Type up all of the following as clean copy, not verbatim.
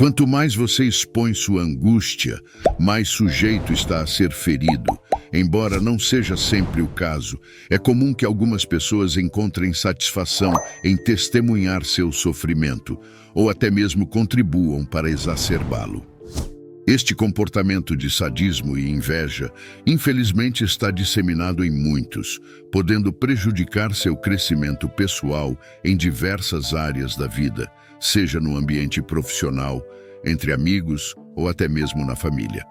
Quanto mais você expõe sua angústia, mais sujeito está a ser ferido. Embora não seja sempre o caso, é comum que algumas pessoas encontrem satisfação em testemunhar seu sofrimento, ou até mesmo contribuam para exacerbá-lo. Este comportamento de sadismo e inveja, infelizmente, está disseminado em muitos, podendo prejudicar seu crescimento pessoal em diversas áreas da vida, seja no ambiente profissional, entre amigos ou até mesmo na família.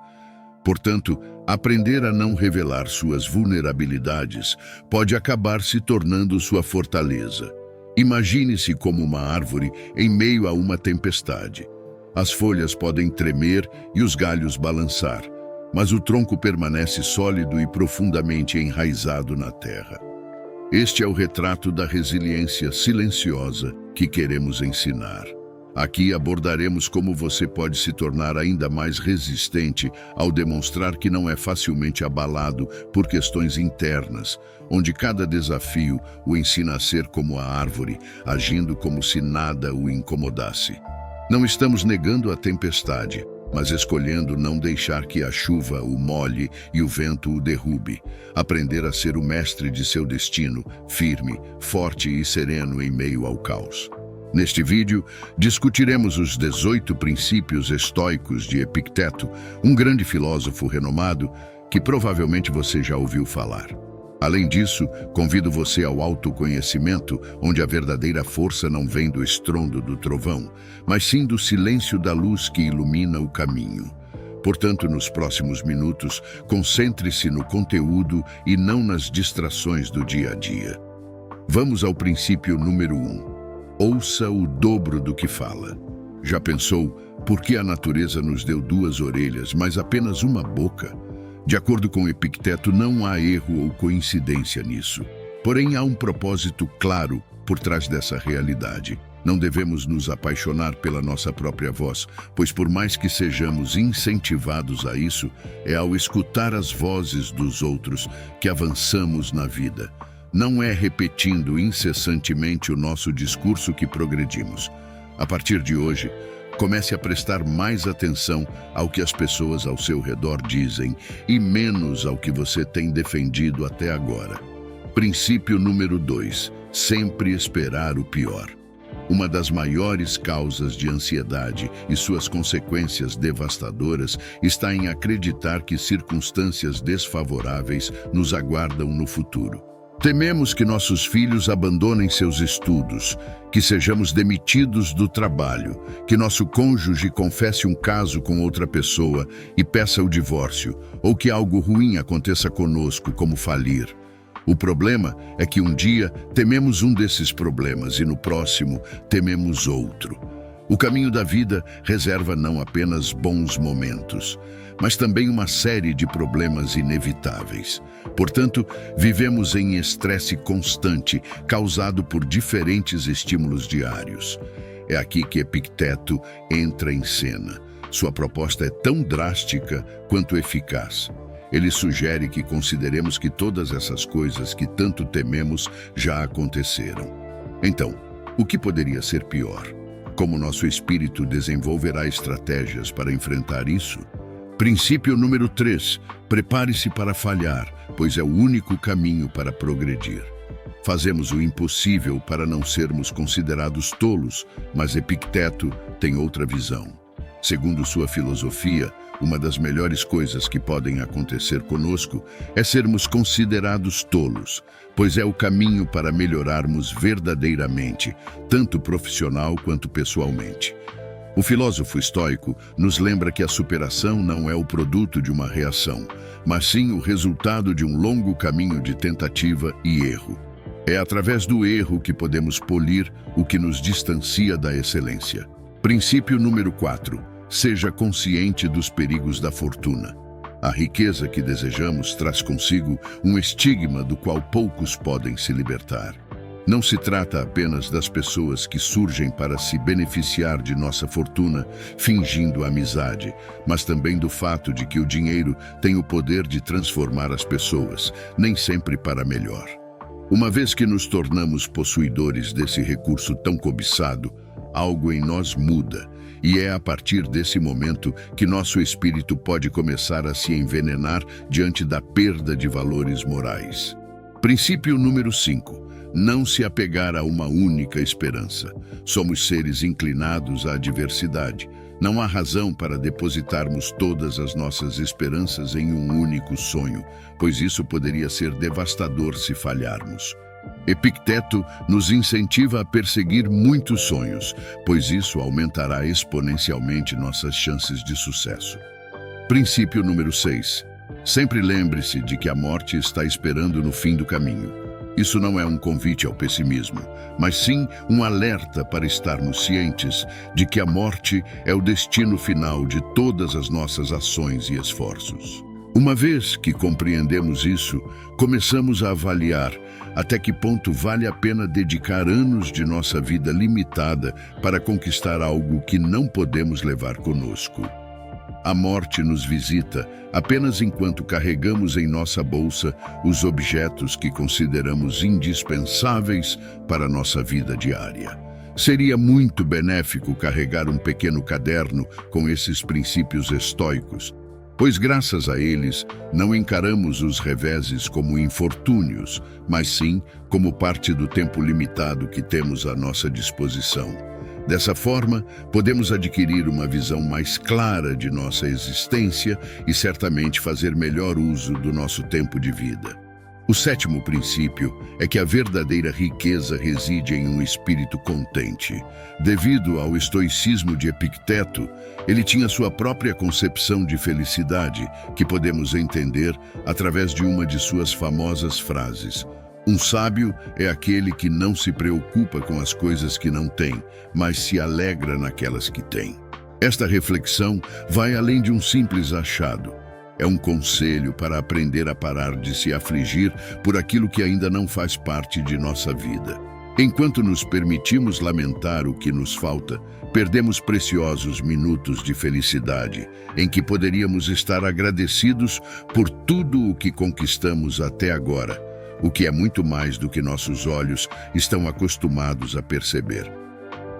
Portanto, aprender a não revelar suas vulnerabilidades pode acabar se tornando sua fortaleza. Imagine-se como uma árvore em meio a uma tempestade. As folhas podem tremer e os galhos balançar, mas o tronco permanece sólido e profundamente enraizado na terra. Este é o retrato da resiliência silenciosa que queremos ensinar. Aqui abordaremos como você pode se tornar ainda mais resistente ao demonstrar que não é facilmente abalado por questões internas, onde cada desafio o ensina a ser como a árvore, agindo como se nada o incomodasse. Não estamos negando a tempestade, mas escolhendo não deixar que a chuva o molhe e o vento o derrube. Aprender a ser o mestre de seu destino, firme, forte e sereno em meio ao caos. Neste vídeo, discutiremos os 18 princípios estoicos de Epicteto, um grande filósofo renomado que provavelmente você já ouviu falar. Além disso, convido você ao autoconhecimento, onde a verdadeira força não vem do estrondo do trovão, mas sim do silêncio da luz que ilumina o caminho. Portanto, nos próximos minutos, concentre-se no conteúdo e não nas distrações do dia a dia. Vamos ao princípio número 1. Ouça o dobro do que fala. Já pensou por que a natureza nos deu 2 orelhas, mas apenas uma boca? De acordo com Epicteto, não há erro ou coincidência nisso. Porém, há um propósito claro por trás dessa realidade. Não devemos nos apaixonar pela nossa própria voz, pois por mais que sejamos incentivados a isso, é ao escutar as vozes dos outros que avançamos na vida. Não é repetindo incessantemente o nosso discurso que progredimos. A partir de hoje, comece a prestar mais atenção ao que as pessoas ao seu redor dizem e menos ao que você tem defendido até agora. Princípio número 2. Sempre esperar o pior. Uma das maiores causas de ansiedade e suas consequências devastadoras está em acreditar que circunstâncias desfavoráveis nos aguardam no futuro. Tememos que nossos filhos abandonem seus estudos, que sejamos demitidos do trabalho, que nosso cônjuge confesse um caso com outra pessoa e peça o divórcio, ou que algo ruim aconteça conosco, como falir. O problema é que um dia tememos um desses problemas e no próximo tememos outro. O caminho da vida reserva não apenas bons momentos, mas também uma série de problemas inevitáveis. Portanto, vivemos em estresse constante, causado por diferentes estímulos diários. É aqui que Epicteto entra em cena. Sua proposta é tão drástica quanto eficaz. Ele sugere que consideremos que todas essas coisas que tanto tememos já aconteceram. Então, o que poderia ser pior? Como nosso espírito desenvolverá estratégias para enfrentar isso? Princípio número 3. Prepare-se para falhar, pois é o único caminho para progredir. Fazemos o impossível para não sermos considerados tolos, mas Epicteto tem outra visão. Segundo sua filosofia, uma das melhores coisas que podem acontecer conosco é sermos considerados tolos, pois é o caminho para melhorarmos verdadeiramente, tanto profissional quanto pessoalmente. O filósofo estoico nos lembra que a superação não é o produto de uma reação, mas sim o resultado de um longo caminho de tentativa e erro. É através do erro que podemos polir o que nos distancia da excelência. Princípio número 4. Seja consciente dos perigos da fortuna. A riqueza que desejamos traz consigo um estigma do qual poucos podem se libertar. Não se trata apenas das pessoas que surgem para se beneficiar de nossa fortuna, fingindo amizade, mas também do fato de que o dinheiro tem o poder de transformar as pessoas, nem sempre para melhor. Uma vez que nos tornamos possuidores desse recurso tão cobiçado, algo em nós muda, E é a partir desse momento que nosso espírito pode começar a se envenenar diante da perda de valores morais. Princípio número 5. Não se apegar a uma única esperança. Somos seres inclinados à diversidade. Não há razão para depositarmos todas as nossas esperanças em um único sonho, pois isso poderia ser devastador se falharmos. Epicteto nos incentiva a perseguir muitos sonhos, pois isso aumentará exponencialmente nossas chances de sucesso. Princípio número 6. Sempre lembre-se de que a morte está esperando no fim do caminho. Isso não é um convite ao pessimismo, mas sim um alerta para estarmos cientes de que a morte é o destino final de todas as nossas ações e esforços. Uma vez que compreendemos isso, começamos a avaliar até que ponto vale a pena dedicar anos de nossa vida limitada para conquistar algo que não podemos levar conosco. A morte nos visita apenas enquanto carregamos em nossa bolsa os objetos que consideramos indispensáveis para a nossa vida diária. Seria muito benéfico carregar um pequeno caderno com esses princípios estoicos, pois graças a eles não encaramos os reveses como infortúnios, mas sim como parte do tempo limitado que temos à nossa disposição. Dessa forma, podemos adquirir uma visão mais clara de nossa existência e certamente fazer melhor uso do nosso tempo de vida. O 7º princípio é que a verdadeira riqueza reside em um espírito contente. Devido ao estoicismo de Epicteto, ele tinha sua própria concepção de felicidade, que podemos entender através de uma de suas famosas frases. Um sábio é aquele que não se preocupa com as coisas que não tem, mas se alegra naquelas que tem. Esta reflexão vai além de um simples achado. É um conselho para aprender a parar de se afligir por aquilo que ainda não faz parte de nossa vida. Enquanto nos permitimos lamentar o que nos falta, perdemos preciosos minutos de felicidade, em que poderíamos estar agradecidos por tudo o que conquistamos até agora, o que é muito mais do que nossos olhos estão acostumados a perceber.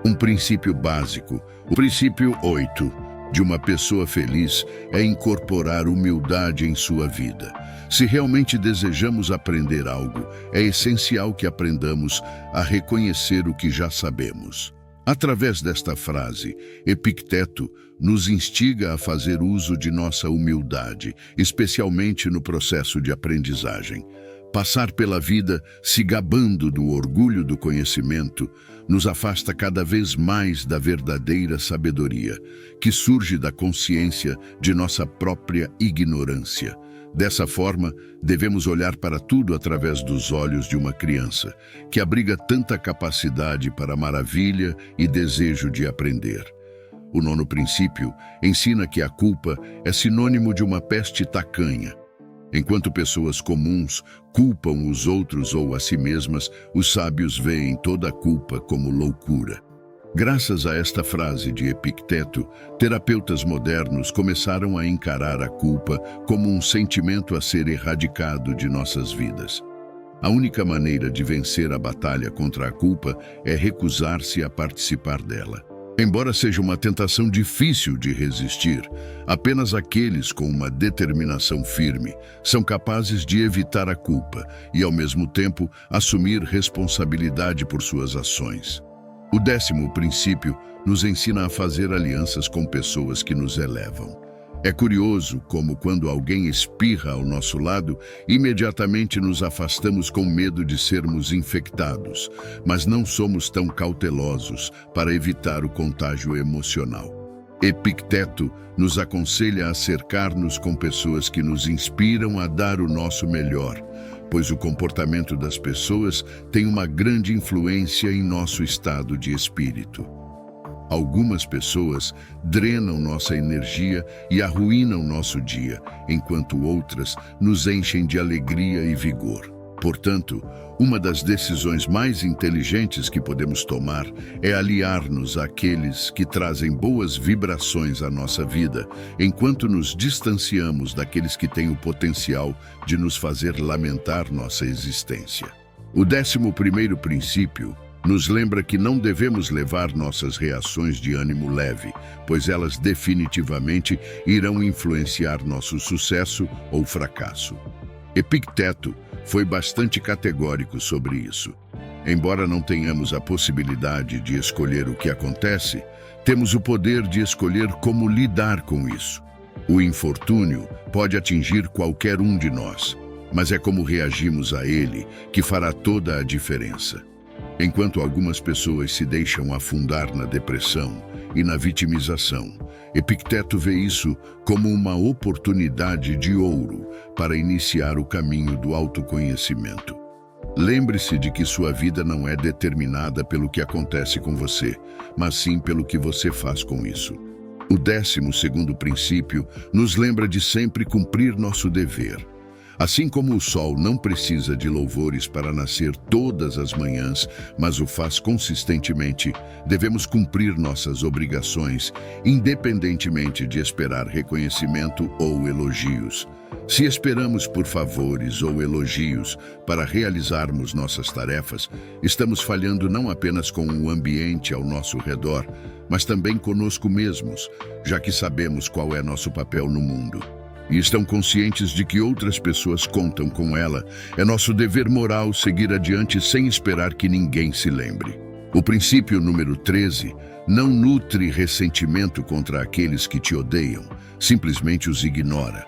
Um princípio básico, o princípio 8, de uma pessoa feliz é incorporar humildade em sua vida. Se realmente desejamos aprender algo, é essencial que aprendamos a reconhecer o que já sabemos. Através desta frase, Epicteto nos instiga a fazer uso de nossa humildade, especialmente no processo de aprendizagem. Passar pela vida se gabando do orgulho do conhecimento nos afasta cada vez mais da verdadeira sabedoria, que surge da consciência de nossa própria ignorância. Dessa forma, devemos olhar para tudo através dos olhos de uma criança, que abriga tanta capacidade para maravilha e desejo de aprender. O 9º princípio ensina que a culpa é sinônimo de uma peste tacanha. Enquanto pessoas comuns culpam os outros ou a si mesmas, os sábios veem toda a culpa como loucura. Graças a esta frase de Epicteto, terapeutas modernos começaram a encarar a culpa como um sentimento a ser erradicado de nossas vidas. A única maneira de vencer a batalha contra a culpa é recusar-se a participar dela. Embora seja uma tentação difícil de resistir, apenas aqueles com uma determinação firme são capazes de evitar a culpa e, ao mesmo tempo, assumir responsabilidade por suas ações. O 10º princípio nos ensina a fazer alianças com pessoas que nos elevam. É curioso como, quando alguém espirra ao nosso lado, imediatamente nos afastamos com medo de sermos infectados, mas não somos tão cautelosos para evitar o contágio emocional. Epicteto nos aconselha a cercar-nos com pessoas que nos inspiram a dar o nosso melhor, pois o comportamento das pessoas tem uma grande influência em nosso estado de espírito. Algumas pessoas drenam nossa energia e arruinam nosso dia, enquanto outras nos enchem de alegria e vigor. Portanto, uma das decisões mais inteligentes que podemos tomar é aliar-nos àqueles que trazem boas vibrações à nossa vida, enquanto nos distanciamos daqueles que têm o potencial de nos fazer lamentar nossa existência. O 11º princípio Nos lembra que não devemos levar nossas reações de ânimo leve, pois elas definitivamente irão influenciar nosso sucesso ou fracasso. Epicteto foi bastante categórico sobre isso. Embora não tenhamos a possibilidade de escolher o que acontece, temos o poder de escolher como lidar com isso. O infortúnio pode atingir qualquer um de nós, mas é como reagimos a ele que fará toda a diferença. Enquanto algumas pessoas se deixam afundar na depressão e na vitimização, Epicteto vê isso como uma oportunidade de ouro para iniciar o caminho do autoconhecimento. Lembre-se de que sua vida não é determinada pelo que acontece com você, mas sim pelo que você faz com isso. O 12º princípio nos lembra de sempre cumprir nosso dever. Assim como o sol não precisa de louvores para nascer todas as manhãs, mas o faz consistentemente, devemos cumprir nossas obrigações, independentemente de esperar reconhecimento ou elogios. Se esperamos por favores ou elogios para realizarmos nossas tarefas, estamos falhando não apenas com o ambiente ao nosso redor, mas também conosco mesmos, já que sabemos qual é nosso papel no mundo. E estão conscientes de que outras pessoas contam com ela, é nosso dever moral seguir adiante sem esperar que ninguém se lembre. O princípio número 13, não nutre ressentimento contra aqueles que te odeiam, simplesmente os ignora.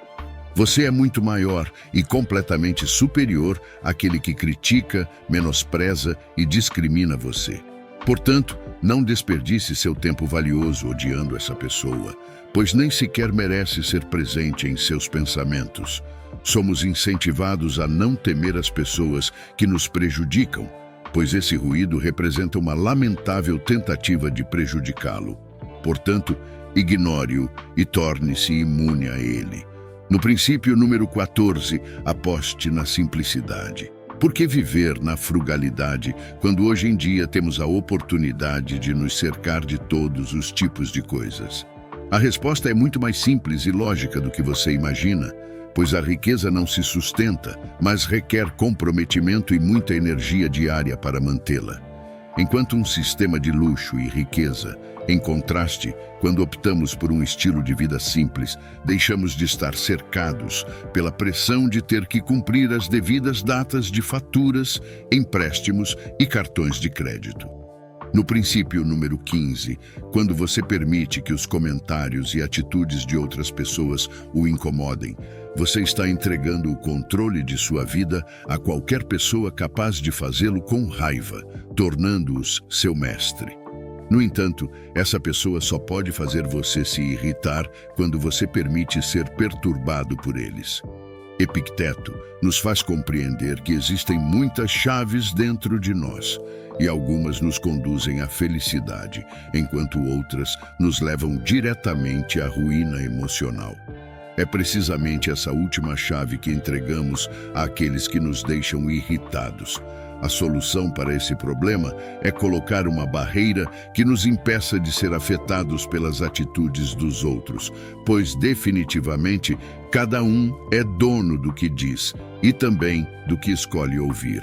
Você é muito maior e completamente superior àquele que critica, menospreza e discrimina você. Portanto, não desperdice seu tempo valioso odiando essa pessoa, pois nem sequer merece ser presente em seus pensamentos. Somos incentivados a não temer as pessoas que nos prejudicam, pois esse ruído representa uma lamentável tentativa de prejudicá-lo. Portanto, ignore-o e torne-se imune a ele. No princípio número 14, aposte na simplicidade. Por que viver na frugalidade quando hoje em dia temos a oportunidade de nos cercar de todos os tipos de coisas? A resposta é muito mais simples e lógica do que você imagina, pois a riqueza não se sustenta, mas requer comprometimento e muita energia diária para mantê-la. Enquanto um sistema de luxo e riqueza, em contraste, quando optamos por um estilo de vida simples, deixamos de estar cercados pela pressão de ter que cumprir as devidas datas de faturas, empréstimos e cartões de crédito. No princípio número 15, quando você permite que os comentários e atitudes de outras pessoas o incomodem, você está entregando o controle de sua vida a qualquer pessoa capaz de fazê-lo com raiva, tornando-os seu mestre. No entanto, essa pessoa só pode fazer você se irritar quando você permite ser perturbado por eles. Epicteto nos faz compreender que existem muitas chaves dentro de nós, e algumas nos conduzem à felicidade, enquanto outras nos levam diretamente à ruína emocional. É precisamente essa última chave que entregamos àqueles que nos deixam irritados. A solução para esse problema é colocar uma barreira que nos impeça de ser afetados pelas atitudes dos outros, pois definitivamente cada um é dono do que diz e também do que escolhe ouvir.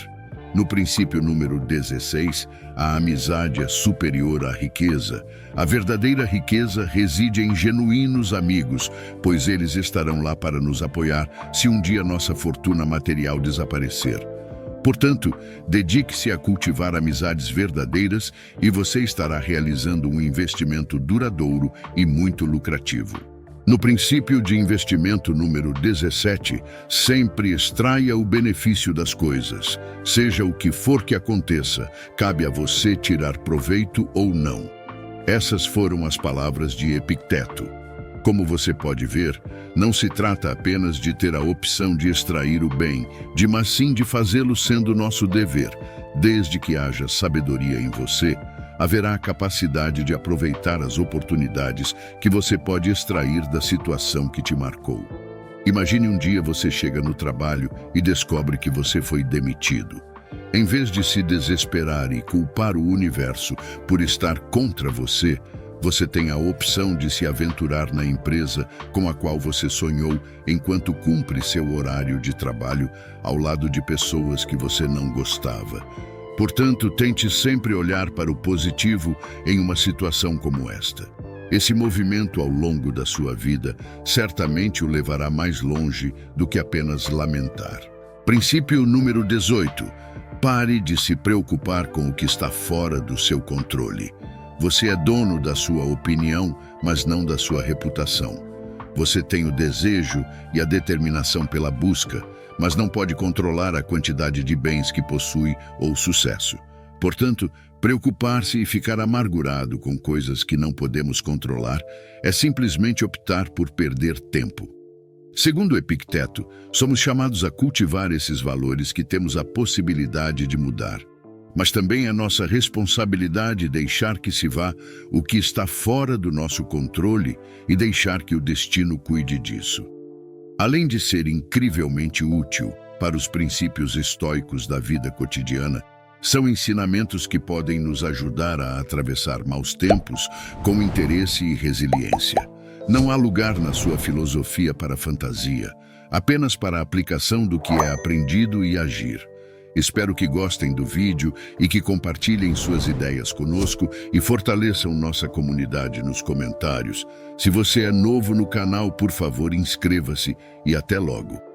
No princípio número 16, a amizade é superior à riqueza. A verdadeira riqueza reside em genuínos amigos, pois eles estarão lá para nos apoiar se um dia nossa fortuna material desaparecer. Portanto, dedique-se a cultivar amizades verdadeiras e você estará realizando um investimento duradouro e muito lucrativo. No princípio de investimento número 17, sempre extraia o benefício das coisas. Seja o que for que aconteça, cabe a você tirar proveito ou não. Essas foram as palavras de Epicteto. Como você pode ver, não se trata apenas de ter a opção de extrair o bem, mas sim de fazê-lo sendo nosso dever. Desde que haja sabedoria em você, haverá a capacidade de aproveitar as oportunidades que você pode extrair da situação que te marcou. Imagine um dia você chega no trabalho e descobre que você foi demitido. Em vez de se desesperar e culpar o universo por estar contra você, você tem a opção de se aventurar na empresa com a qual você sonhou enquanto cumpre seu horário de trabalho ao lado de pessoas que você não gostava. Portanto, tente sempre olhar para o positivo em uma situação como esta. Esse movimento ao longo da sua vida certamente o levará mais longe do que apenas lamentar. Princípio número 18. Pare de se preocupar com o que está fora do seu controle. Você é dono da sua opinião, mas não da sua reputação. Você tem o desejo e a determinação pela busca, mas não pode controlar a quantidade de bens que possui ou sucesso. Portanto, preocupar-se e ficar amargurado com coisas que não podemos controlar é simplesmente optar por perder tempo. Segundo Epicteto, somos chamados a cultivar esses valores que temos a possibilidade de mudar. Mas também é nossa responsabilidade deixar que se vá o que está fora do nosso controle e deixar que o destino cuide disso. Além de ser incrivelmente útil para os princípios estoicos da vida cotidiana, são ensinamentos que podem nos ajudar a atravessar maus tempos com interesse e resiliência. Não há lugar na sua filosofia para fantasia, apenas para a aplicação do que é aprendido e agir. Espero que gostem do vídeo e que compartilhem suas ideias conosco e fortaleçam nossa comunidade nos comentários. Se você é novo no canal, por favor, inscreva-se e até logo.